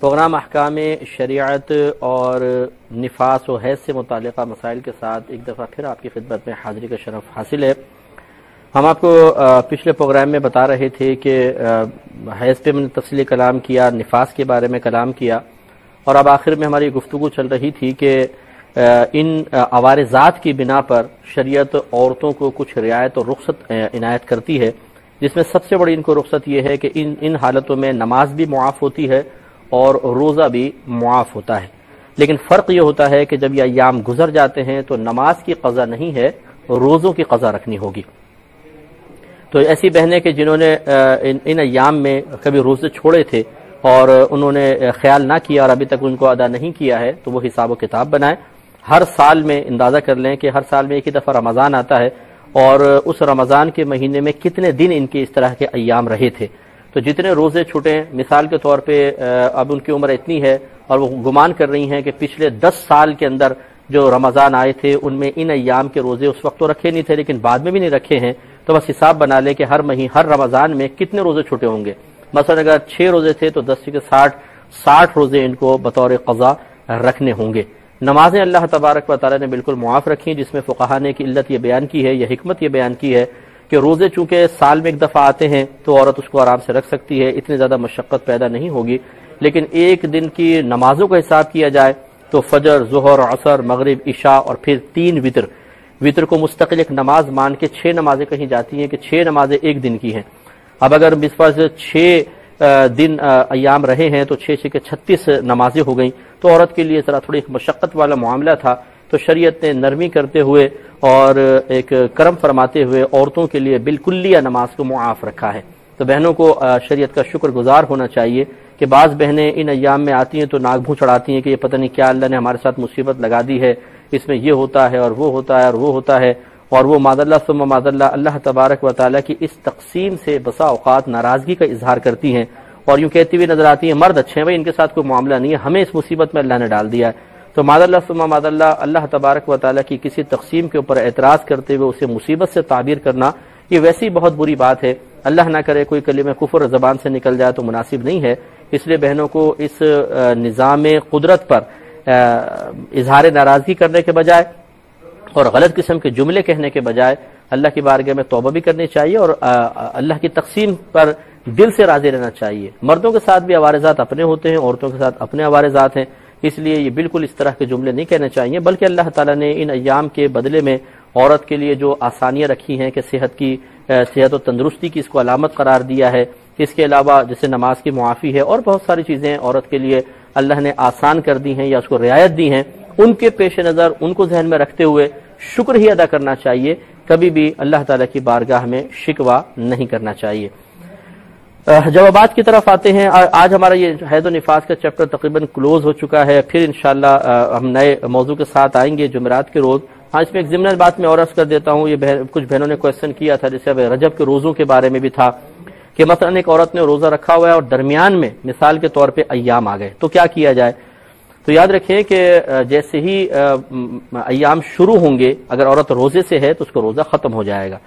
Programme احکام شریعت اور نفاس و حیض سے متعلقہ مسائل کے ساتھ ایک دفعہ پھر آپ کی خدمت میں حاضری کا شرف حاصل ہے۔ ہم آپ کو پچھلے پروگرام میں بتا رہے تھے کہ حیض پہ میں نے تفصیلی کلام کیا، نفاس کے بارے میں کلام کیا، اور اب آخر میں ہماری گفتگو چل رہی تھی کہ ان عوارضات کی بنا پر شریعت عورتوں کو کچھ رعایت اور رخصت عنایت کرتی ہے، جس میں سب سے بڑی ان کو رخصت یہ ہے کہ ان حالتوں میں نماز بھی معاف ہوتی ہے اور روزہ بھی معاف ہوتا ہے۔ لیکن فرق یہ ہوتا ہے کہ جب یہ ایام گزر جاتے ہیں تو نماز کی قضا نہیں ہے، روزوں کی قضا رکھنی ہوگی۔ تو ایسی بہنیں کہ جنہوں نے ان ایام میں کبھی روزے چھوڑے تھے اور انہوں نے خیال نہ کیا اور ابھی تک ان کو ادا نہیں کیا ہے، تو وہ حساب و کتاب بنائیں۔ ہر سال میں اندازہ کر لیں کہ ہر سال میں ایک ہی دفعہ رمضان آتا ہے، اور اس رمضان کے مہینے میں کتنے دن ان کے اس طرح کے ایام رہے تھے۔ تو جتنے روزے چھوٹیں، مثال کے طور پہ اب ان کی عمر اتنی ہے اور وہ گمان کر رہی ہیں کہ پچھلے 10 سال کے اندر جو رمضان آئے تھے ان میں ان ایام کے روزے اس وقت تو رکھے نہیں تھے لیکن بعد میں بھی نہیں رکھے ہیں، تو بس حساب بنا لے کہ ہر رمضان میں کتنے روزے چھوٹے ہوں گے۔ مثلا اگر 6 روزے تھے تو 10 کے 60 روزے ان کو بطور قضا رکھنے ہوں گے۔ نمازیں اللہ تبارک و تعالی نے بالکل معاف رکھی، جس میں فقہا نے کی علت یہ بیان کی ہے، یہ حکمت یہ بیان کی ہے کہ روزے چونکہ سال میں ایک دفعہ آتے ہیں تو عورت اس کو آرام سے رکھ سکتی ہے، اتنی زیادہ مشقت پیدا نہیں ہوگی۔ لیکن ایک دن کی نمازوں کا حساب کیا جائے تو فجر، ظہر، عصر، مغرب، عشاء اور پھر 3 وطر کو مستقل ایک نماز مان کے 6 نمازیں کہیں جاتی ہیں کہ 6 نمازیں ایک دن کی ہیں۔ اب اگر مثلا 6 دن ایام رہے ہیں تو 6 کے 36 نمازیں ہو گئیں، تو عورت کے لیے ذرا تھوڑی مشقت والا معاملہ تھا، تو شریعت نے نرمی کرتے ہوئے اور ایک کرم فرماتے ہوئے عورتوں کے لیے بالکلیہ نماز کو معاف رکھا ہے۔ تو بہنوں کو شریعت کا شکر گزار ہونا چاہیے کہ بعض بہنیں ان ایام میں آتی ہیں تو ناک بھوں چڑھاتی ہیں کہ یہ پتہ نہیں کیا اللہ نے ہمارے ساتھ مصیبت لگا دی ہے، اس میں یہ ہوتا ہے اور وہ ہوتا ہے اور وہ ہوتا ہے، اور وہ معاذ اللہ ثم معاذ اللہ تبارک و تعالیٰ کی اس تقسیم سے بسا اوقات ناراضگی کا اظہار کرتی ہیں اور یوں کہتی ہوئی نظر آتی ہیں مرد اچھے ہیں بھائی، ان کے ساتھ کوئی معاملہ نہیں ہے، ہمیں اس مصیبت میں اللہ نے ڈال دیا ہے۔ تو معاذ اللہ ثم معاذ اللہ تبارک و تعالیٰ کی کسی تقسیم کے اوپر اعتراض کرتے ہوئے اسے مصیبت سے تعبیر کرنا یہ ویسی بہت بری بات ہے۔ اللہ نہ کرے کوئی کلمہ کفر زبان سے نکل جائے تو مناسب نہیں ہے، اس لیے بہنوں کو اس نظام قدرت پر اظہار ناراضگی کرنے کے بجائے اور غلط قسم کے جملے کہنے کے بجائے اللہ کی بارگاہ میں توبہ بھی کرنی چاہیے اور اللہ کی تقسیم پر دل سے راضی رہنا چاہیے۔ مردوں کے ساتھ بھی عوارضات اپنے ہوتے ہیں، عورتوں کے ساتھ اپنے عوارضات ہیں، اس لیے یہ بالکل اس طرح کے جملے نہیں کہنے چاہیے، بلکہ اللہ تعالیٰ نے ان ایام کے بدلے میں عورت کے لیے جو آسانیاں رکھی ہیں کہ صحت و تندرستی کی اس کو علامت قرار دیا ہے، اس کے علاوہ جیسے نماز کی معافی ہے اور بہت ساری چیزیں عورت کے لیے اللہ نے آسان کر دی ہیں یا اس کو رعایت دی ہیں، ان کے پیش نظر ان کو ذہن میں رکھتے ہوئے شکر ہی ادا کرنا چاہیے، کبھی بھی اللہ تعالیٰ کی بارگاہ میں شکوہ نہیں کرنا چاہیے۔ جوابات کی طرف آتے ہیں۔ آج ہمارا یہ حیض و نفاس کا چیپٹر تقریباً کلوز ہو چکا ہے، پھر انشاءاللہ ہم نئے موضوع کے ساتھ آئیں گے جمعرات کے روز۔ آج میں ایک ضمن بات میں اور عرض کر دیتا ہوں، یہ کچھ بہنوں نے کویسچن کیا تھا، جیسے اب رجب کے روزوں کے بارے میں بھی تھا کہ مثلا ایک عورت نے روزہ رکھا ہوا ہے اور درمیان میں مثال کے طور پہ ایام آ گئے تو کیا کیا جائے؟ تو یاد رکھیں کہ جیسے ہی ایام شروع ہوں گے، اگر عورت روزے سے ہے تو اس کو روزہ ختم ہو جائے گا،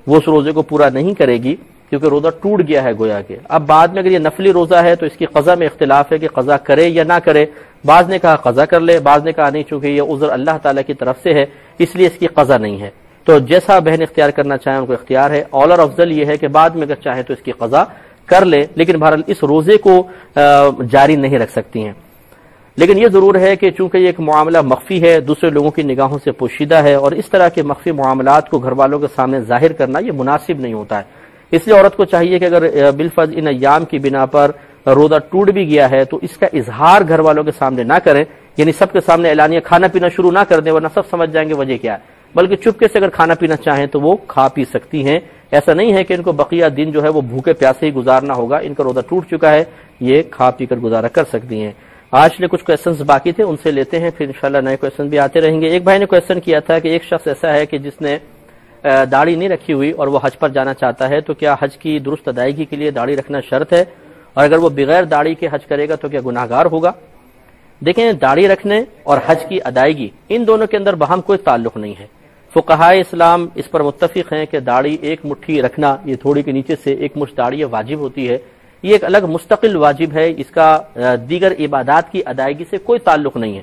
وہ اس روزے کو پورا نہیں کرے گی کیونکہ روزہ ٹوٹ گیا ہے گویا کہ۔ اب بعد میں اگر یہ نفلی روزہ ہے تو اس کی قضا میں اختلاف ہے کہ قضا کرے یا نہ کرے، بعض نے کہا قضا کر لے، بعض نے کہا نہیں، چونکہ یہ عذر اللہ تعالیٰ کی طرف سے ہے اس لیے اس کی قضا نہیں ہے۔ تو جیسا بہن اختیار کرنا چاہیں ان کو اختیار ہے، اولا افضل یہ ہے کہ بعد میں اگر چاہیں تو اس کی قضا کر لے، لیکن بہرحال اس روزے کو جاری نہیں رکھ سکتی ہیں۔ لیکن یہ ضرور ہے کہ چونکہ یہ ایک معاملہ مخفی ہے، دوسرے لوگوں کی نگاہوں سے پوشیدہ ہے، اور اس طرح کے مخفی معاملات کو گھر والوں کے سامنے ظاہر کرنا یہ مناسب نہیں ہوتا ہے۔ اس لیے عورت کو چاہیے کہ اگر بالفرض ان ایام کی بنا پر روزہ ٹوٹ بھی گیا ہے تو اس کا اظہار گھر والوں کے سامنے نہ کریں، یعنی سب کے سامنے اعلانیہ کھانا پینا شروع نہ کر دیں ورنہ سب سمجھ جائیں گے وجہ کیا ہے، بلکہ چپکے سے اگر کھانا پینا چاہیں تو وہ کھا پی سکتی ہیں۔ ایسا نہیں ہے کہ ان کو بقیہ دن جو ہے وہ بھوکے پیاسے ہی گزارنا ہوگا، ان کا روزہ ٹوٹ چکا ہے، یہ کھا پی کر گزارا کر سکتی ہیں۔ آج کے کچھ کویسچنز باقی تھے، ان سے لیتے ہیں، پھر انشاءاللہ نئے کویسچن بھی آتے رہیں گے۔ ایک بھائی نے کویسچن کیا تھا کہ ایک شخص ایسا ہے کہ جس نے داڑھی نہیں رکھی ہوئی اور وہ حج پر جانا چاہتا ہے، تو کیا حج کی درست ادائیگی کے لیے داڑھی رکھنا شرط ہے، اور اگر وہ بغیر داڑھی کے حج کرے گا تو کیا گناہگار ہوگا؟ دیکھیں، داڑھی رکھنے اور حج کی ادائیگی ان دونوں کے اندر باہم کوئی تعلق نہیں ہے۔ فقہائے اسلام اس پر متفق ہیں کہ داڑھی ایک مٹھی رکھنا، یہ تھوڑی کے نیچے سے ایک مٹھ داڑھی واجب ہوتی ہے، یہ ایک الگ مستقل واجب ہے، اس کا دیگر عبادات کی ادائیگی سے کوئی تعلق نہیں ہے۔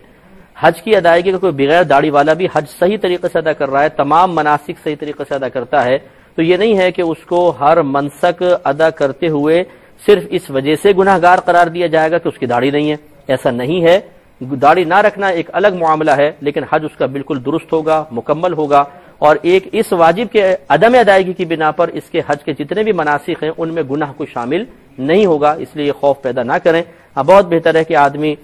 حج کی ادائیگی کا کوئی بغیر داڑھی والا بھی حج صحیح طریقے سے ادا کر رہا ہے، تمام مناسک صحیح طریقے سے ادا کرتا ہے، تو یہ نہیں ہے کہ اس کو ہر منسک ادا کرتے ہوئے صرف اس وجہ سے گناہ گار قرار دیا جائے گا کہ اس کی داڑھی نہیں ہے۔ ایسا نہیں ہے، داڑھی نہ رکھنا ایک الگ معاملہ ہے، لیکن حج اس کا بالکل درست ہوگا، مکمل ہوگا، اور ایک اس واجب کے عدم ادائیگی کی بنا پر اس کے حج کے جتنے بھی مناسک ہیں ان میں گناہ کو شامل نہیں ہوگا، اس لیے یہ خوف پیدا نہ کریں۔ بہت بہتر ہے کہ آدمی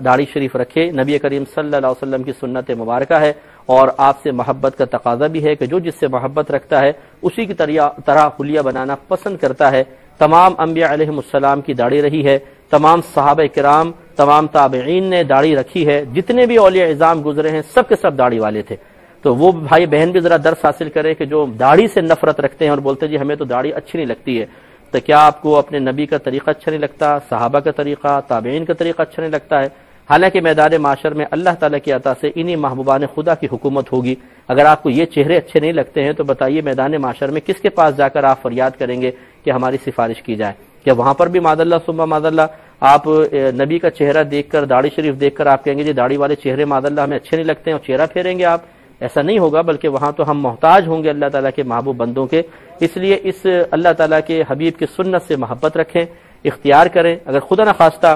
داڑھی شریف رکھے، نبی کریم صلی اللہ علیہ وسلم کی سنت مبارکہ ہے، اور آپ سے محبت کا تقاضا بھی ہے کہ جو جس سے محبت رکھتا ہے اسی کی طرح حلیہ بنانا پسند کرتا ہے۔ تمام انبیاء علیہم السلام کی داڑھی رہی ہے، تمام صحابہ کرام، تمام تابعین نے داڑھی رکھی ہے، جتنے بھی اولیاء اعظام گزرے ہیں سب کے سب داڑھی والے تھے۔ تو وہ بھائی بہن بھی ذرا درس حاصل کریں کہ جو داڑھی سے نفرت رکھتے ہیں اور بولتے ہیں جی ہمیں تو داڑھی اچھی نہیں لگتی ہے، تو کیا آپ کو اپنے نبی کا طریقہ اچھا نہیں لگتا، صحابہ کا طریقہ، تابعین کا طریقہ اچھا نہیں لگتا ہے؟ حالانکہ میدان معاشر میں اللہ تعالیٰ کی عطا سے انہی محبوبان خدا کی حکومت ہوگی۔ اگر آپ کو یہ چہرے اچھے نہیں لگتے ہیں تو بتائیے میدان معاشر میں کس کے پاس جا کر آپ فریاد کریں گے کہ ہماری سفارش کی جائے؟ کیا وہاں پر بھی معاذ اللہ ثم معاذ اللہ آپ نبی کا چہرہ دیکھ کر، داڑھی شریف دیکھ کر آپ کہیں گے جی داڑھی والے چہرے معاذ اللہ ہمیں اچھے نہیں لگتے ہیں اور چہرہ پھیریں گے آپ؟ ایسا نہیں ہوگا، بلکہ وہاں تو ہم محتاج ہوں گے اللہ تعالیٰ کے محبوب بندوں کے۔ اس لیے اس اللہ تعالیٰ کے حبیب کی سنت سے محبت رکھیں، اختیار کریں۔ اگر خدا نخواستہ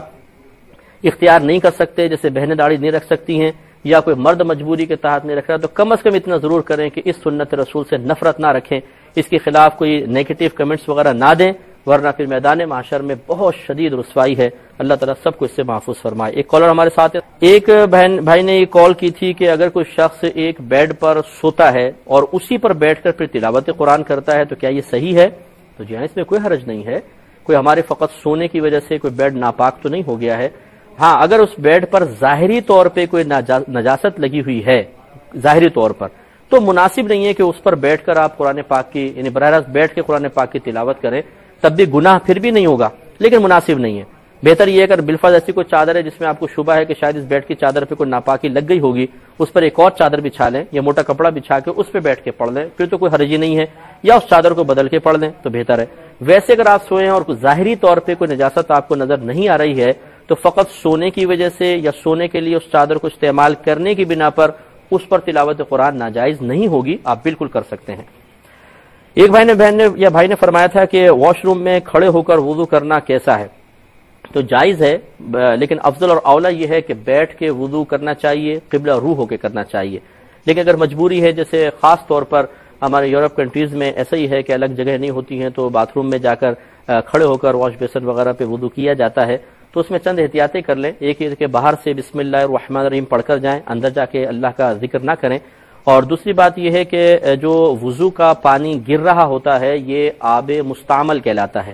اختیار نہیں کر سکتے، جیسے بہنیں داڑھی نہیں رکھ سکتی ہیں یا کوئی مرد مجبوری کے تحت نہیں رکھ رہا، تو کم از کم اتنا ضرور کریں کہ اس سنت رسول سے نفرت نہ رکھیں، اس کے خلاف کوئی نیگیٹو کمنٹس وغیرہ نہ دیں، ورنہ پھر میدان معاشر میں بہت شدید رسوائی ہے۔ اللہ تعالیٰ سب کو اس سے محفوظ فرمائے۔ ایک کالر ہمارے ساتھ ہے۔ ایک بھائی نے یہ کال کی تھی کہ اگر کوئی شخص ایک بیڈ پر سوتا ہے اور اسی پر بیٹھ کر پھر تلاوت قرآن کرتا ہے تو کیا یہ صحیح ہے؟ تو جی ہاں، اس میں کوئی حرج نہیں ہے، کوئی ہمارے فقط سونے کی وجہ سے کوئی بیڈ ناپاک تو نہیں ہو گیا ہے۔ ہاں، اگر اس بیڈ پر ظاہری طور پہ کوئی نجاست لگی ہوئی ہے ظاہری طور پر، تو مناسب نہیں ہے کہ اس پر بیٹھ کر آپ قرآن پاک کی یعنی براہ راست بیٹھ کے قرآن پاک کی تلاوت کریں، تب بھی گناہ پھر بھی نہیں ہوگا، لیکن مناسب نہیں ہے۔ بہتر یہ ہے اگر بالفرض ایسی کوئی چادر ہے جس میں آپ کو شبہ ہے کہ شاید اس بیڈ کی چادر پہ کوئی ناپاکی لگ گئی ہوگی، اس پر ایک اور چادر بچھا لیں یا موٹا کپڑا بچھا کے اس پہ بیٹھ کے پڑھ لیں، پھر تو کوئی حرج ہی نہیں ہے، یا اس چادر کو بدل کے پڑھ لیں تو بہتر ہے۔ ویسے اگر آپ سوئے ہیں اور ظاہری طور پہ کوئی نجاست آپ کو نظر نہیں آ رہی ہے تو فقط سونے کی وجہ سے یا سونے کے لیے اس چادر کو استعمال کرنے کی بنا پر اس پر تلاوت قرآن ناجائز نہیں ہوگی، آپ بالکل کر سکتے ہیں۔ ایک بھائی نے فرمایا تھا کہ واش روم میں کھڑے ہو کر وضو کرنا کیسا ہے؟ تو جائز ہے، لیکن افضل اور اولا یہ ہے کہ بیٹھ کے وضو کرنا چاہیے، قبلہ روح ہو کے کرنا چاہیے۔ لیکن اگر مجبوری ہے، جیسے خاص طور پر ہمارے یورپ کنٹریز میں ایسا ہی ہے کہ الگ جگہ نہیں ہوتی ہیں تو باتھ روم میں جا کر کھڑے ہو کر واش بیسن وغیرہ پہ وضو کیا جاتا ہے، تو اس میں چند احتیاطیں کر لیں۔ ایک یہ کہ باہر سے بسم اللہ الرحمن الرحیم پڑھ کر جائیں، اندر جا کے اللہ کا ذکر نہ کریں۔ اور دوسری بات یہ ہے کہ جو وضو کا پانی گر رہا ہوتا ہے یہ آب مستعمل کہلاتا ہے۔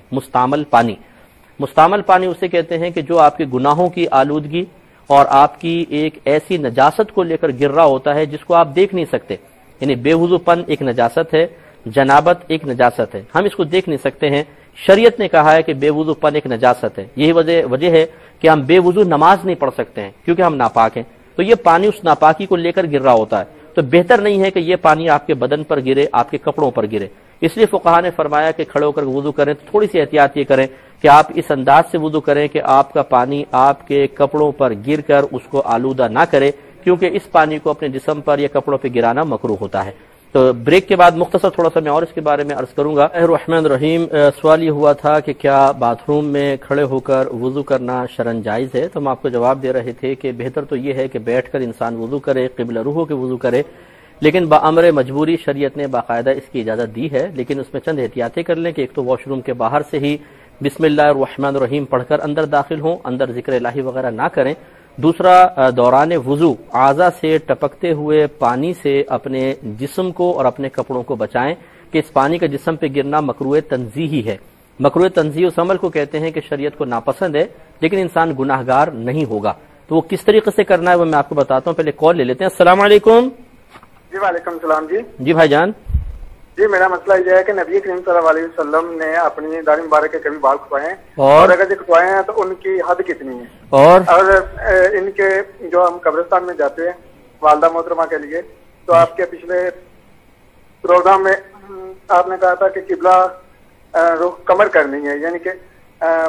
مستعمل پانی اسے کہتے ہیں کہ جو آپ کے گناہوں کی آلودگی اور آپ کی ایک ایسی نجاست کو لے کر گر رہا ہوتا ہے جس کو آپ دیکھ نہیں سکتے، یعنی بے وضو پن ایک نجاست ہے، جنابت ایک نجاست ہے، ہم اس کو دیکھ نہیں سکتے ہیں۔ شریعت نے کہا ہے کہ بے وضو پن ایک نجاست ہے، یہی وجہ ہے کہ ہم بے وضو نماز نہیں پڑھ سکتے ہیں کیونکہ ہم ناپاک ہیں، تو یہ پانی اس ناپاکی کو لے کر گر رہا ہوتا ہے، تو بہتر نہیں ہے کہ یہ پانی آپ کے بدن پر گرے، آپ کے کپڑوں پر گرے۔ اس لیے فقہا نے فرمایا کہ کھڑے ہو کر وضو کریں تو تھوڑی سی احتیاط یہ کریں کہ آپ اس انداز سے وضو کریں کہ آپ کا پانی آپ کے کپڑوں پر گر کر اس کو آلودہ نہ کرے، کیونکہ اس پانی کو اپنے جسم پر یا کپڑوں پہ گرانا مکروہ ہوتا ہے۔ تو بریک کے بعد مختصر تھوڑا سا میں اور اس کے بارے میں عرض کروں گا۔ الرحمن الرحیم، سوال یہ ہوا تھا کہ کیا باتھ روم میں کھڑے ہو کر وضو کرنا شرعاً جائز ہے؟ تو ہم آپ کو جواب دے رہے تھے کہ بہتر تو یہ ہے کہ بیٹھ کر انسان وضو کرے، قبلہ روح ہو کے وضو کرے، لیکن بامر مجبوری شریعت نے باقاعدہ اس کی اجازت دی ہے، لیکن اس میں چند احتیاطیں کر لیں کہ ایک تو واش روم کے باہر سے ہی بسم اللہ الرحمن الرحیم پڑھ کر اندر داخل ہوں، اندر ذکر الہی وغیرہ نہ کریں۔ دوسرا، دوران وضو اعضاء سے ٹپکتے ہوئے پانی سے اپنے جسم کو اور اپنے کپڑوں کو بچائیں کہ اس پانی کا جسم پہ گرنا مکروہ تنزیہی ہے۔ مکروہ تنزیہی اس عمل کو کہتے ہیں کہ شریعت کو ناپسند ہے لیکن انسان گناہگار نہیں ہوگا، تو وہ کس طریقے سے کرنا ہے وہ میں آپ کو بتاتا ہوں۔ پہلے کال لے لیتے ہیں۔ السلام علیکم۔ جی وعلیکم السلام۔ جی بھائی جان۔ جی میرا مسئلہ یہ ہے کہ نبی کریم صلی اللہ علیہ وسلم نے اپنی داڑھی مبارک کے کبھی بال کٹوائے ہیں، اور اگر جو کٹوائے ہیں تو ان کی حد کتنی ہے؟ اور ان کے جو ہم قبرستان میں جاتے ہیں والدہ محترمہ کے لیے، تو آپ کے پچھلے پروگرام میں آپ نے کہا تھا کہ قبلہ رخ کمر کرنی ہے، یعنی کہ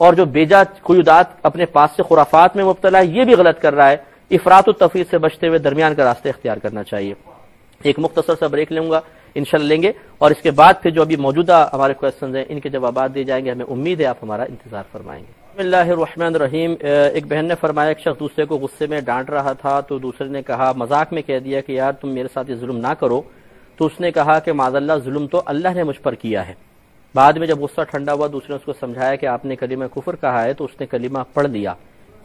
اور جو بیجا قیودات اپنے پاس سے خرافات میں مبتلا ہے یہ بھی غلط کر رہا ہے. افراط و تفریط سے بچتے ہوئے درمیان کا راستہ اختیار کرنا چاہیے. ایک مختصر سا بریک لوں گا انشاءاللہ لیں گے, اور اس کے بعد پھر جو ابھی موجودہ ہمارے کویسچنز ہیں ان کے جوابات دیے جائیں گے. ہمیں امید ہے آپ ہمارا انتظار فرمائیں گے. بسم اللہ الرحمن الرحیم. ایک بہن نے فرمایا ایک شخص دوسرے کو غصے میں ڈانٹ رہا تھا تو دوسرے نے کہا, مذاق میں کہہ دیا کہ یار تم میرے ساتھ یہ ظلم نہ کرو, تو اس نے کہا کہ معاذ اللہ ظلم تو اللہ نے مجھ پر کیا ہے. بعد میں جب غصہ ٹھنڈا ہوا دوسرے نے اس کو سمجھایا کہ آپ نے کلمہ کفر کہا ہے, تو اس نے کلمہ پڑھ لیا.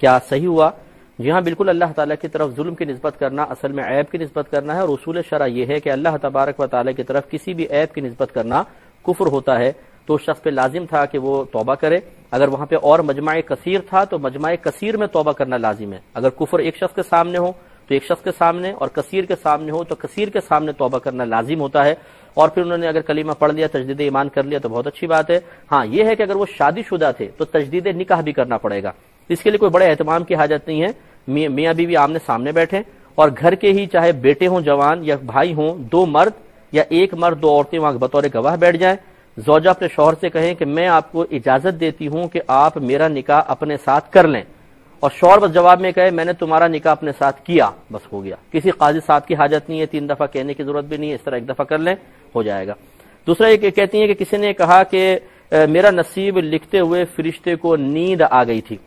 کیا صحیح ہوا؟ جی ہاں بالکل. اللہ تعالیٰ کی طرف ظلم کی نسبت کرنا اصل میں عیب کی نسبت کرنا ہے, اور اصول شرع یہ ہے کہ اللہ تبارک و تعالیٰ کی طرف کسی بھی عیب کی نسبت کرنا کفر ہوتا ہے. تو اس شخص پہ لازم تھا کہ وہ توبہ کرے. اگر وہاں پہ اور مجمع کثیر تھا تو مجمع کثیر میں توبہ کرنا لازم ہے. اگر کفر ایک شخص کے سامنے ہو تو ایک شخص کے سامنے, اور کثیر کے سامنے ہو تو کثیر کے سامنے توبہ کرنا لازم ہوتا ہے. اور پھر انہوں نے اگر کلمہ پڑھ لیا, تجدید ایمان کر لیا تو بہت اچھی بات ہے. ہاں یہ ہے کہ اگر وہ شادی شدہ تھے تو تجدید نکاح بھی کرنا پڑے گا. اس کے لیے کوئی بڑے اہتمام کی حاجت نہیں ہے. میاں بیوی آمنے سامنے بیٹھیں, اور گھر کے ہی چاہے بیٹے ہوں جوان یا بھائی ہوں, دو مرد یا ایک مرد دو عورتیں وہاں بطور گواہ بیٹھ جائیں. زوجہ اپنے شوہر سے کہیں کہ میں آپ کو اجازت دیتی ہوں کہ آپ میرا نکاح اپنے ساتھ کر لیں, اور شوہر بس جواب میں کہے میں نے تمہارا نکاح اپنے ساتھ کیا, بس ہو گیا. کسی قاضی صاحب کی حاجت نہیں ہے, 3 دفعہ کہنے کی ضرورت بھی نہیں ہے, اس طرح ایک دفعہ کر لیں ہو جائے گا. دوسرا یہ کہتی ہیں کہ کسی نے کہا کہ میرا نصیب لکھتے ہوئے فرشتے کو نیند آ گئی تھی.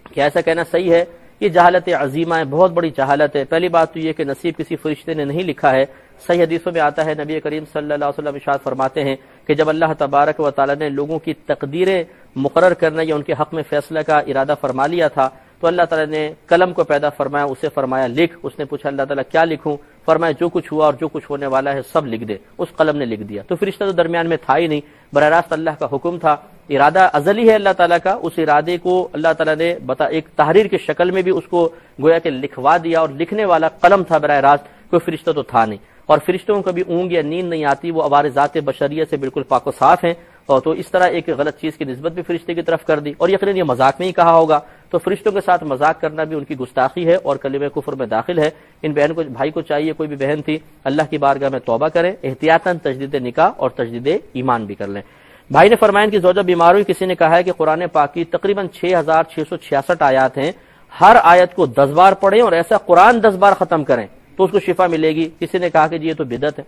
کیا ایسا کہنا صحیح ہے؟ یہ جہالت عظیمہ ہے, بہت بڑی جہالت ہے. پہلی بات تو یہ کہ نصیب کسی فرشتے نے نہیں لکھا ہے. صحیح حدیثوں میں آتا ہے, نبی کریم صلی اللہ علیہ وسلم ارشاد فرماتے ہیں کہ جب اللہ تبارک و تعالی نے لوگوں کی تقدیریں مقرر کرنے یا ان کے حق میں فیصلہ کا ارادہ فرما لیا تھا, تو اللہ تعالی نے قلم کو پیدا فرمایا, اسے فرمایا لکھ. اس نے پوچھا اللہ تعالی کیا لکھوں؟ فرمایا جو کچھ ہوا اور جو کچھ ہونے والا ہے سب لکھ دے. اس قلم نے لکھ دیا. تو فرشتہ تو درمیان میں تھا ہی نہیں, براہ راست اللہ کا حکم تھا. ارادہ ازلی ہے اللہ تعالیٰ کا, اس ارادے کو اللہ تعالیٰ نے ایک تحریر کی شکل میں بھی اس کو گویا کہ لکھوا دیا, اور لکھنے والا قلم تھا براہ راست, کوئی فرشتہ تو تھا نہیں. اور فرشتوں کو کبھی اونگ یا نیند نہیں آتی, وہ عوار ذات بشریت سے بالکل پاک و صاف ہیں. اور تو اس طرح ایک غلط چیز کی نسبت بھی فرشتے کی طرف کر دی, اور یقیناً یہ مذاق میں ہی کہا ہوگا. تو فرشتوں کے ساتھ مذاق کرنا بھی ان کی گستاخی ہے اور کلمہ کفر میں داخل ہے. ان بہن کو بھائی کو چاہیے, کوئی بھی بہن تھی, اللہ کی بارگاہ میں توبہ کریں, احتیاطاً تجدید نکاح اور تجدید ایمان بھی کر لیں. بھائی نے فرمایا کہ زوجہ بیمار ہوئی, کسی نے کہا ہے کہ قرآن پاک کی تقریباً 6666 آیات ہیں, ہر آیت کو 10 بار پڑھیں اور ایسا قرآن 10 بار ختم کریں تو اس کو شفا ملے گی. کسی نے کہا کہ جی یہ تو بدعت ہے.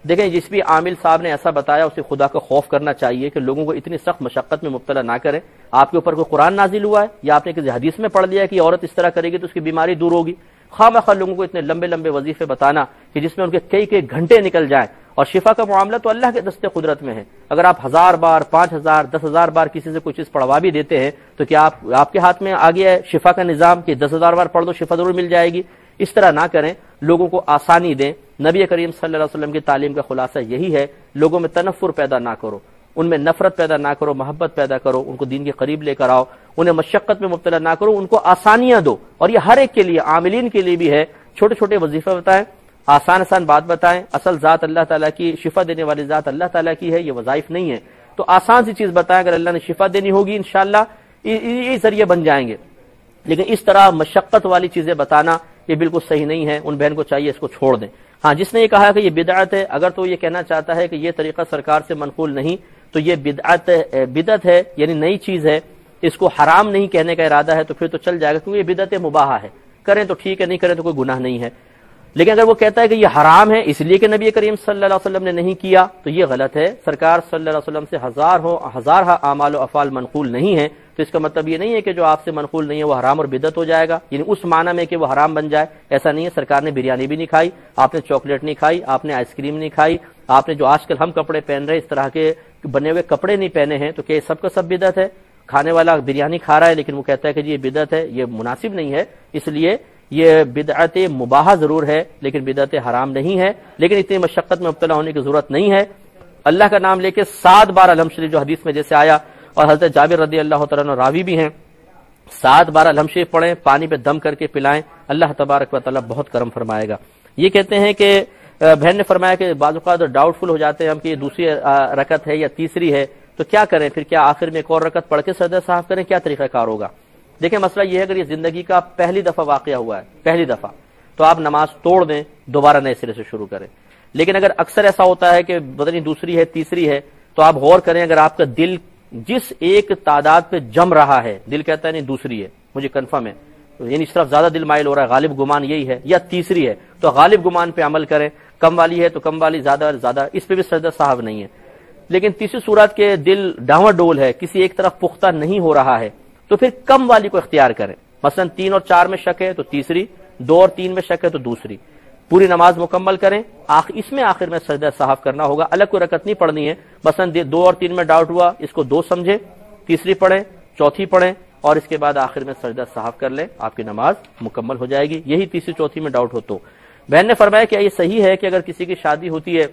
دیکھیں جس بھی عامل صاحب نے ایسا بتایا اسے خدا کا خوف کرنا چاہیے کہ لوگوں کو اتنی سخت مشقت میں مبتلا نہ کریں. آپ کے اوپر کوئی قرآن نازل ہوا ہے یا آپ نے کسی حدیث میں پڑھ لیا کہ عورت اس طرح کرے گی تو اس کی بیماری دور ہوگی. خواہ لوگوں کو اتنے لمبے لمبے وظیفے بتانا کہ جس میں ان کے کئی گھنٹے نکل جائیں, اور شفا کا معاملہ تو اللہ کے دست قدرت میں ہے. اگر آپ 1000 بار 5000 10,000 بار کسی سے کوئی چیز پڑھوا بھی دیتے ہیں تو کیا آپ کے ہاتھ میں آ گیا ہے شفا کا نظام کہ 10,000 بار پڑھ دو شفا ضرور مل جائے گی؟ اس طرح نہ کریں, لوگوں کو آسانی دیں. نبی کریم صلی اللہ علیہ وسلم کی تعلیم کا خلاصہ یہی ہے, لوگوں میں تنفر پیدا نہ کرو, ان میں نفرت پیدا نہ کرو, محبت پیدا کرو, ان کو دین کے قریب لے کر آؤ, انہیں مشقت میں مبتلا نہ کرو, ان کو آسانیاں دو. اور یہ ہر ایک کے لیے, عاملین کے لیے بھی ہے. چھوٹے چھوٹے وظیفے بتائیں, آسان بات بتائیں. اصل ذات اللہ تعالیٰ کی, شفا دینے والی ذات اللہ تعالیٰ کی ہے, یہ وظائف نہیں ہے. تو آسان سی چیز بتائیں, اگر اللہ نے شفا دینی ہوگی انشاءاللہ یہ ذریعے بن جائیں گے. لیکن اس طرح مشقت والی چیزیں بتانا یہ بالکل صحیح نہیں ہے. ان بہن کو چاہیے اس کو چھوڑ دیں. ہاں جس نے یہ کہا کہ یہ بدعت ہے, اگر تو یہ کہنا چاہتا ہے کہ یہ طریقہ سرکار سے منقول نہیں تو یہ بدعت ہے, یعنی نئی چیز ہے, اس کو حرام نہیں کہنے کا ارادہ ہے تو پھر تو چل جائے گا, کیونکہ یہ بدعت مباحہ ہے. کریں تو ٹھیک ہے, نہیں کریں تو کوئی گناہ نہیں ہے. لیکن اگر وہ کہتا ہے کہ یہ حرام ہے اس لیے کہ نبی کریم صلی اللہ علیہ وسلم نے نہیں کیا تو یہ غلط ہے. سرکار صلی اللہ علیہ وسلم سے ہزارہ اعمال و افعال منقول نہیں ہیں, تو اس کا مطلب یہ نہیں ہے کہ جو آپ سے منقول نہیں ہے وہ حرام اور بدعت ہو جائے گا, یعنی اس معنی میں کہ وہ حرام بن جائے. ایسا نہیں ہے. سرکار نے بریانی بھی نہیں کھائی, آپ نے چاکلیٹ نہیں کھائی, آپ نے آئس کریم نہیں کھائی, آپ نے جو آج کل ہم کپڑے پہن رہے اس طرح کے بنے ہوئے کپڑے نہیں پہنے ہیں, تو کیا سب کا سب بدعت ہے؟ کھانے والا بریانی کھا رہا ہے لیکن وہ کہتا ہے کہ جی یہ بدعت ہے, یہ مناسب نہیں ہے. اس لیے یہ بدعت مباحہ ضرور ہے لیکن بدعت حرام نہیں ہے. لیکن اتنی مشقت میں مبتلا ہونے کی ضرورت نہیں ہے. اللہ کا نام لے کے 7 بار الحمد شریف, جو حدیث میں جیسے آیا, اور حضرت جابر رضی اللہ تعالیٰ عنہ راوی بھی ہیں, 7 بار الحمد شریف پڑھیں, پانی پہ دم کر کے پلائیں, اللہ تبارک و تعالیٰ بہت کرم فرمائے گا. یہ کہتے ہیں کہ بہن نے فرمایا کہ بعض اوقات ڈاؤٹ فل ہو جاتے ہیں ہم کہ یہ دوسری رکعت ہے یا تیسری ہے, تو کیا کریں پھر؟ کیا آخر میں ایک اور رکعت پڑھ کے سجدہ صاحب کریں؟ کیا طریقہ کار ہوگا؟ دیکھیں مسئلہ یہ ہے, اگر یہ زندگی کا پہلی دفعہ واقعہ ہوا ہے, پہلی دفعہ, تو آپ نماز توڑ دیں, دوبارہ نئے سرے سے شروع کریں. لیکن اگر اکثر ایسا ہوتا ہے کہ پتہ نہیں دوسری ہے تیسری ہے, تو آپ غور کریں, اگر آپ کا دل جس ایک تعداد پہ جم رہا ہے، دل کہتا ہے نہیں دوسری ہے، مجھے کنفرم ہے، یعنی اس طرف زیادہ دل مائل ہو رہا ہے، غالب گمان یہی ہے، یا تیسری ہے، تو غالب گمان پہ عمل کریں، کم والی ہے تو کم والی، زیادہ اس پہ بھی سجدہ صاحب نہیں ہے۔ لیکن تیسری صورت کے دل ڈاواں ڈول ہے، کسی ایک طرف پختہ نہیں ہو رہا ہے، تو پھر کم والی کو اختیار کریں، مثلا 3 اور 4 میں شک ہے تو تیسری، 2 اور 3 میں شک ہے تو دوسری، پوری نماز مکمل کریں، اس میں آخر میں سجدہ صاحب کرنا ہوگا، الگ کوئی رکعت نہیں پڑھنی ہے، مثلا 2 اور 3 میں ڈاؤٹ ہوا، اس کو 2 سمجھے، تیسری پڑھیں، چوتھی پڑھیں، اور اس کے بعد آخر میں سجدہ صاحب کر لیں، آپ کی نماز مکمل ہو جائے گی، یہی تیسری چوتھی میں ڈاؤٹ ہو تو۔ بہن نے فرمایا کہ یہ صحیح ہے کہ اگر کسی کی شادی ہوتی ہے،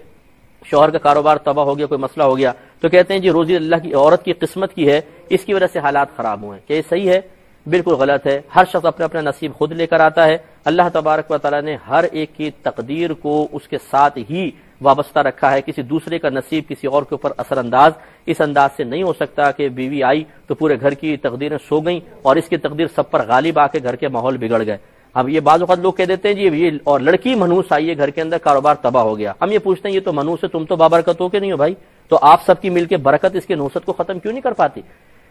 شوہر کا کاروبار تباہ ہو گیا، کوئی مسئلہ ہو گیا، تو کہتے ہیں جی روزی اللہ کی عورت کی قسمت کی ہے، اس کی وجہ سے حالات خراب ہوئے ہیں، کیا یہ صحیح ہے؟ بالکل غلط ہے۔ ہر شخص اپنا اپنا نصیب خود لے کر آتا ہے، اللہ تبارک و تعالیٰ نے ہر ایک کی تقدیر کو اس کے ساتھ ہی وابستہ رکھا ہے، کسی دوسرے کا نصیب کسی اور کے اوپر اثر انداز اس انداز سے نہیں ہو سکتا کہ بیوی آئی تو پورے گھر کی تقدیریں سو گئیں اور اس کی تقدیر سب پر غالب آ کے گھر کے ماحول بگڑ گئے۔ اب یہ بعض اوقات لوگ کہہ دیتے ہیں جی یہ اور لڑکی منحوس آئی ہے گھر کے اندر، کاروبار تباہ ہو گیا، ہم یہ پوچھتے ہیں یہ تو منحوس ہے، تم تو بابرکت ہو کہ نہیں ہو بھائی، تو آپ سب کی مل کے برکت اس کے نحوست کو ختم کیوں نہیں کر پاتی؟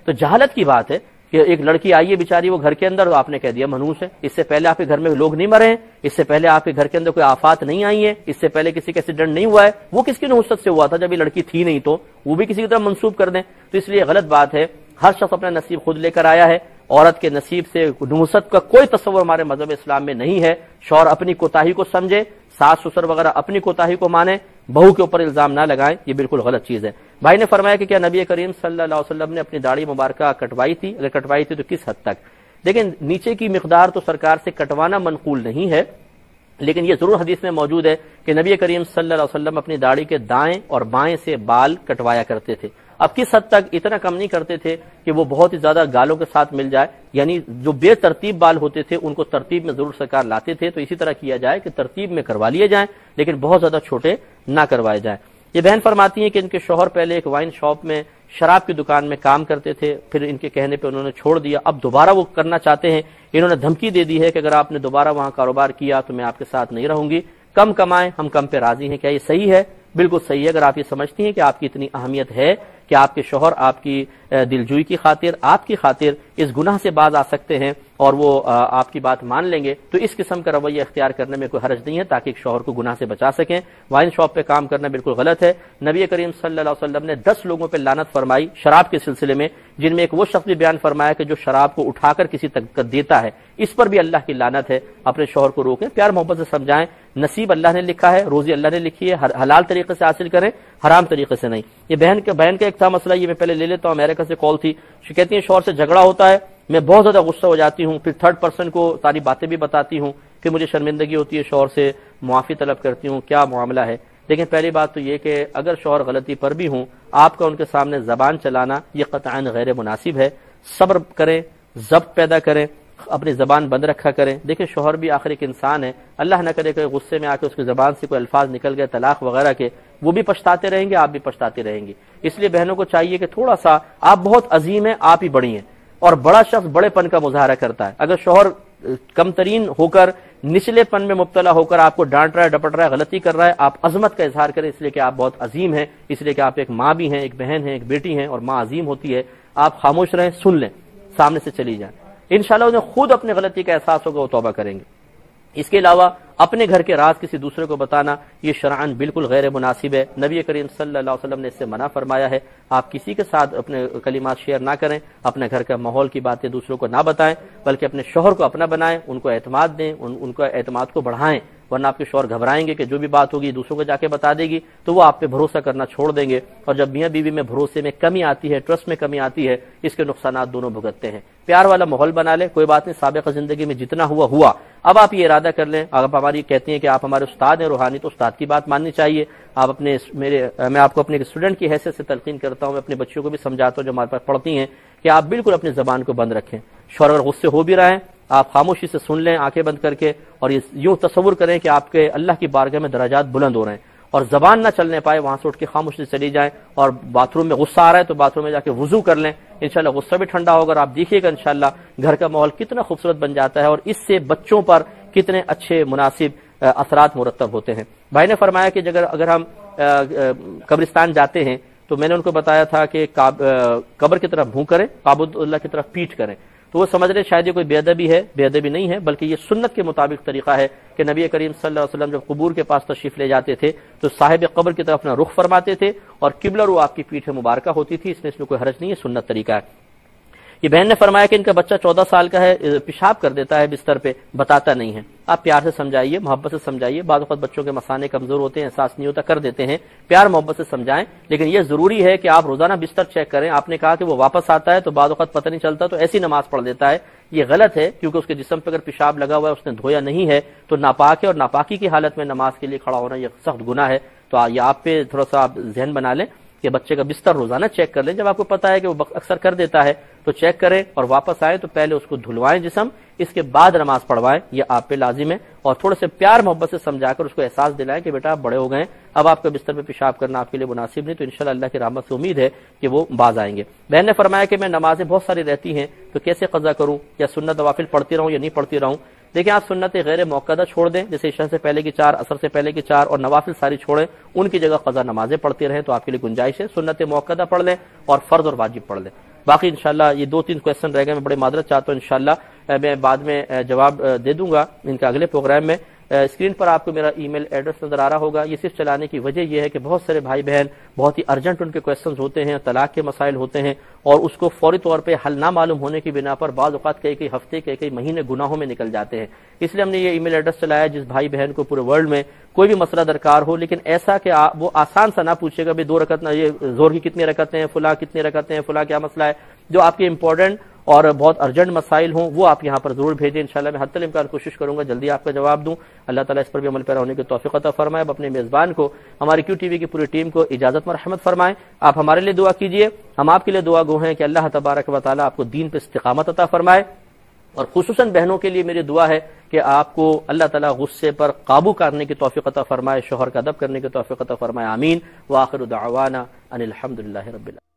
تو جہالت کی بات ہے کہ ایک لڑکی آئی ہے بیچاری وہ گھر کے اندر، تو آپ نے کہہ دیا منحوس ہے، اس سے پہلے آپ کے گھر میں لوگ نہیں مرے ہیں، اس سے پہلے آپ کے گھر کے اندر کوئی آفات نہیں آئی ہے، اس سے پہلے کسی کا ایکسیڈنٹ نہیں ہوا ہے، وہ کس کی نحوست سے ہوا تھا جب یہ لڑکی تھی نہیں، تو وہ بھی کسی کی طرف منسوب کر دیں، تو اس لیے غلط بات ہے۔ ہر شخص اپنا نصیب خود لے کر آیا ہے، عورت کے نصیب سے نحوست کا کوئی تصور ہمارے مذہب اسلام میں نہیں ہے۔ شوہر اپنی کوتاہی کو سمجھے، ساس سسر وغیرہ اپنی کوتاہی کو مانے، بہو کے اوپر الزام نہ لگائیں، یہ بالکل غلط چیز ہے۔ بھائی نے فرمایا کہ کیا نبی کریم صلی اللہ علیہ وسلم نے اپنی داڑھی مبارکہ کٹوائی تھی؟ اگر کٹوائی تھی تو کس حد تک؟ لیکن نیچے کی مقدار تو سرکار سے کٹوانا منقول نہیں ہے، لیکن یہ ضرور حدیث میں موجود ہے کہ نبی کریم صلی اللہ علیہ وسلم اپنی داڑھی کے دائیں اور بائیں سے بال کٹوایا کرتے تھے۔ اب کس حد تک؟ اتنا کم نہیں کرتے تھے کہ وہ بہت ہی زیادہ گالوں کے ساتھ مل جائے، یعنی جو بے ترتیب بال ہوتے تھے ان کو ترتیب میں ضرور سرکار لاتے تھے، تو اسی طرح کیا جائے کہ ترتیب میں کروا لیے جائیں لیکن بہت زیادہ چھوٹے نہ کروائے جائیں۔ یہ بہن فرماتی ہیں کہ ان کے شوہر پہلے ایک وائن شاپ میں شراب کی دکان میں کام کرتے تھے، پھر ان کے کہنے پہ انہوں نے چھوڑ دیا، اب دوبارہ وہ کرنا چاہتے ہیں، انہوں نے دھمکی دے دی ہے کہ اگر آپ نے دوبارہ وہاں کاروبار کیا تو میں آپ کے ساتھ نہیں رہوں گی، کم کمائیں ہم کم پہ راضی ہیں۔ کیا یہ صحیح ہے؟ بالکل صحیح ہے۔ اگر آپ یہ سمجھتی ہیں کہ آپ کی اتنی اہمیت ہے کہ آپ کے شوہر آپ کی دلجوئی کی خاطر، آپ کی خاطر اس گناہ سے باز آ سکتے ہیں اور وہ آپ کی بات مان لیں گے، تو اس قسم کا رویہ اختیار کرنے میں کوئی حرج نہیں ہے تاکہ ایک شوہر کو گناہ سے بچا سکیں۔ وائن شاپ پہ کام کرنا بالکل غلط ہے۔ نبی کریم صلی اللہ علیہ وسلم نے 10 لوگوں پہ لعنت فرمائی شراب کے سلسلے میں، جن میں ایک وہ شخص بھی بیان فرمایا کہ جو شراب کو اٹھا کر کسی تک دیتا ہے، اس پر بھی اللہ کی لعنت ہے۔ اپنے شوہر کو روکیں، پیار محبت سے سمجھائیں، نصیب اللہ نے لکھا ہے، روزی اللہ نے لکھی ہے، حلال طریقے سے حاصل کریں، حرام طریقے سے نہیں۔ یہ بہن کا ایک تھا مسئلہ، یہ میں پہلے لے لیتا ہوں، امریکہ سے کال تھی، کہتی ہیں شوہر سے جھگڑا ہوتا ہے، میں بہت زیادہ غصہ ہو جاتی ہوں، پھر تھرڈ پرسن کو ساری باتیں بھی بتاتی ہوں، پھر مجھے شرمندگی ہوتی ہے، شوہر سے معافی طلب کرتی ہوں، کیا معاملہ ہے؟ لیکن پہلی بات تو یہ کہ اگر شوہر غلطی پر بھی ہوں، آپ کا ان کے سامنے زبان چلانا یہ قطعاً غیر مناسب ہے۔ صبر کریں، ضبط پیدا کریں، اپنی زبان بند رکھا کریں۔ دیکھیں شوہر بھی آخر ایک انسان ہے، اللہ نہ کرے کہ غصے میں آ کے اس کی زبان سے کوئی الفاظ نکل گئے طلاق وغیرہ کے، وہ بھی پچھتاتے رہیں گے، آپ بھی پچھتاتے رہیں گے۔ اس لیے بہنوں کو چاہیے کہ تھوڑا سا، آپ بہت عظیم ہیں، آپ ہی بڑی ہیں، اور بڑا شخص بڑے پن کا مظاہرہ کرتا ہے۔ اگر شوہر کم ترین ہو کر، نچلے پن میں مبتلا ہو کر آپ کو ڈانٹ رہا ہے، ڈپٹ رہا ہے، غلطی کر رہا ہے، آپ عظمت کا اظہار کریں، اس لیے کہ آپ بہت عظیم ہیں، اس لیے کہ آپ ایک ماں بھی ہیں، ایک بہن ہیں، ایک بیٹی ہیں، اور ماں عظیم ہوتی ہے۔ آپ خاموش رہیں، سن لیں، سامنے سے چلی جائیں، انشاءاللہ انہیں خود اپنے غلطی کا احساس ہوگا، وہ توبہ کریں گے۔ اس کے علاوہ اپنے گھر کے راز کسی دوسرے کو بتانا یہ شرعاً بالکل غیر مناسب ہے۔ نبی کریم صلی اللہ علیہ وسلم نے اس سے منع فرمایا ہے، آپ کسی کے ساتھ اپنے کلمات شیئر نہ کریں، اپنے گھر کا ماحول کی باتیں دوسروں کو نہ بتائیں، بلکہ اپنے شوہر کو اپنا بنائیں، ان کو اعتماد دیں، ان کو اعتماد کو بڑھائیں، ورنہ آپ کے شوہر گھبرائیں گے کہ جو بھی بات ہوگی دوسروں کو جا کے بتا دے گی تو وہ آپ پہ بھروسہ کرنا چھوڑ دیں گے، اور جب میاں بیوی میں بھروسے میں کمی آتی ہے، ٹرسٹ میں کمی آتی ہے، اس کے نقصانات دونوں بھگتتے ہیں۔ پیار والا ماحول بنا لیں، کوئی بات نہیں، سابقہ زندگی میں جتنا ہوا، اب آپ یہ ارادہ کر لیں، اگر ہماری کہتی ہیں کہ آپ ہمارے استاد ہیں روحانی، تو استاد کی بات ماننی چاہیے۔ آپ میں آپ کو اپنے اسٹوڈنٹ کی حیثیت سے تلقین کرتا ہوں، میں اپنے بچوں کو بھی سمجھاتا ہوں جو ہمارے پاس پڑھتی ہیں، کہ آپ بالکل اپنی زبان کو بند رکھیں۔ شوہر اگر غصے ہو بھی رہا ہے، آپ خاموشی سے سن لیں آنکھیں بند کر کے، اور یوں تصور کریں کہ آپ کے اللہ کی بارگاہ میں درجات بلند ہو رہے ہیں، اور زبان نہ چلنے پائے، وہاں سے اٹھ کے خاموشی سے چلی جائیں، اور باتھ روم میں غصہ آ رہا ہے تو باتھ روم میں جا کے وضو کر لیں، انشاءاللہ غصہ بھی ٹھنڈا ہوگا، اور آپ دیکھیے گا انشاءاللہ گھر کا ماحول کتنا خوبصورت بن جاتا ہے، اور اس سے بچوں پر کتنے اچھے مناسب اثرات مرتب ہوتے ہیں۔ بھائی نے فرمایا کہ اگر ہم قبرستان جاتے ہیں تو میں نے ان کو بتایا تھا کہ قبر کی طرف منہ کریں، کعبۃ اللہ کی طرف پیٹھ کریں، تو وہ سمجھ رہے شاید یہ کوئی بے ادبی ہے، بے ادبی نہیں ہے، بلکہ یہ سنت کے مطابق طریقہ ہے کہ نبی کریم صلی اللہ علیہ وسلم جب قبور کے پاس تشریف لے جاتے تھے تو صاحب قبر کی طرف اپنا رخ فرماتے تھے اور قبلہ رو آپ کی پیٹھ مبارکہ ہوتی تھی، اس میں کوئی حرج نہیں ہے، سنت طریقہ ہے۔ یہ بہن نے فرمایا کہ ان کا بچہ 14 سال کا ہے، پیشاب کر دیتا ہے بستر پہ، بتاتا نہیں ہے، آپ پیار سے سمجھائیے، محبت سے سمجھائیے، بعض اوقات بچوں کے مثانے کمزور ہوتے ہیں، احساس نہیں ہوتا، کر دیتے ہیں، پیار محبت سے سمجھائیں، لیکن یہ ضروری ہے کہ آپ روزانہ بستر چیک کریں۔ آپ نے کہا کہ وہ واپس آتا ہے تو بعض اوقات پتہ نہیں چلتا تو ایسی نماز پڑھ دیتا ہے، یہ غلط ہے، کیونکہ اس کے جسم پہ اگر پیشاب لگا ہوا ہے، اس نے دھویا نہیں ہے تو ناپاک ہے، اور ناپاکی کی حالت میں نماز کے لیے کھڑا ہونا یہ سخت گناہ ہے۔ تو یہ آپ پہ تھوڑا سا آپ ذہن بنا لیں کہ بچے کا بستر روزانہ چیک کر لیں، جب آپ کو پتا ہے کہ وہ اکثر کر دیتا ہے تو چیک کریں، اور واپس آئیں تو پہلے اس کو دھلوائیں جسم، اس کے بعد نماز پڑھوائیں، یہ آپ پہ لازم ہے، اور تھوڑے سے پیار محبت سے سمجھا کر اس کو احساس دلائیں کہ بیٹا آپ بڑے ہو گئے، اب آپ کا بستر پہ پیشاب کرنا آپ کے لیے مناسب نہیں، تو انشاءاللہ اللہ کی رحمت سے امید ہے کہ وہ باز آئیں گے۔ بہن نے فرمایا کہ میں نمازیں بہت ساری رہتی ہیں تو کیسے قضا کروں، یا سنت نوافل پڑھتی رہوں یا نہیں پڑھتی رہوں؟ دیکھیں آپ سنت غیر موقدہ چھوڑ دیں، جیسے عشاء سے پہلے کی 4، عصر سے پہلے کی 4، اور نوافل ساری چھوڑیں، ان کی جگہ قضا نمازیں پڑھتے رہیں تو آپ کے لیے گنجائش ہے، سنت موقدہ پڑھ لیں اور فرض اور واجب پڑھ لیں۔ باقی انشاءاللہ یہ 2-3 کویسچن رہ گئے، میں بڑے معذرت چاہتا ہوں، انشاءاللہ میں بعد میں جواب دے دوں گا ان کا اگلے پروگرام میں۔ اسکرین پر آپ کو میرا ای میل ایڈریس نظر آ رہا ہوگا، یہ صرف چلانے کی وجہ یہ ہے کہ بہت سارے بھائی بہن بہت ہی ارجنٹ ان کے کویسچنز ہوتے ہیں، طلاق کے مسائل ہوتے ہیں، اور اس کو فوری طور پہ حل نہ معلوم ہونے کی بنا پر بعض اوقات کئی ہفتے کئی مہینے گناہوں میں نکل جاتے ہیں، اس لیے ہم نے یہ ای میل ایڈریس چلایا جس بھائی بہن کو پورے ورلڈ میں کوئی بھی مسئلہ درکار ہو، لیکن ایسا کہ وہ آسان سا نہ پوچھے گا 2 رکعت، یہ زور کی کتنی رکعتیں ہیں، فلاں کتنی رکعتیں ہیں، فلاں کیا مسئلہ ہے، جو آپ کے امپورٹنٹ اور بہت ارجنٹ مسائل ہوں وہ آپ یہاں پر ضرور بھیجیں، انشاءاللہ میں حتی الامکان کوشش کروں گا جلدی آپ کا جواب دوں، اللہ تعالیٰ اس پر بھی عمل پیرا ہونے کی توفیق عطا فرمائے۔ اب اپنے میزبان کو، ہماری کیو ٹی وی کی پوری ٹیم کو اجازت مرحمت فرمائیں، آپ ہمارے لیے دعا کیجئے، ہم آپ کے لیے دعا گو ہیں کہ اللہ تبارک و تعالیٰ آپ کو دین پہ استقامت عطا فرمائے، اور خصوصاً بہنوں کے لیے میری دعا ہے کہ آپ کو اللہ تعالیٰ غصے پر قابو کرنے کی توفیق عطا فرمائے، شوہر کا ادب کرنے کی توفیق عطا فرمائے، آمین۔ وآخر دعوانا ان الحمدللہ رب العالمین۔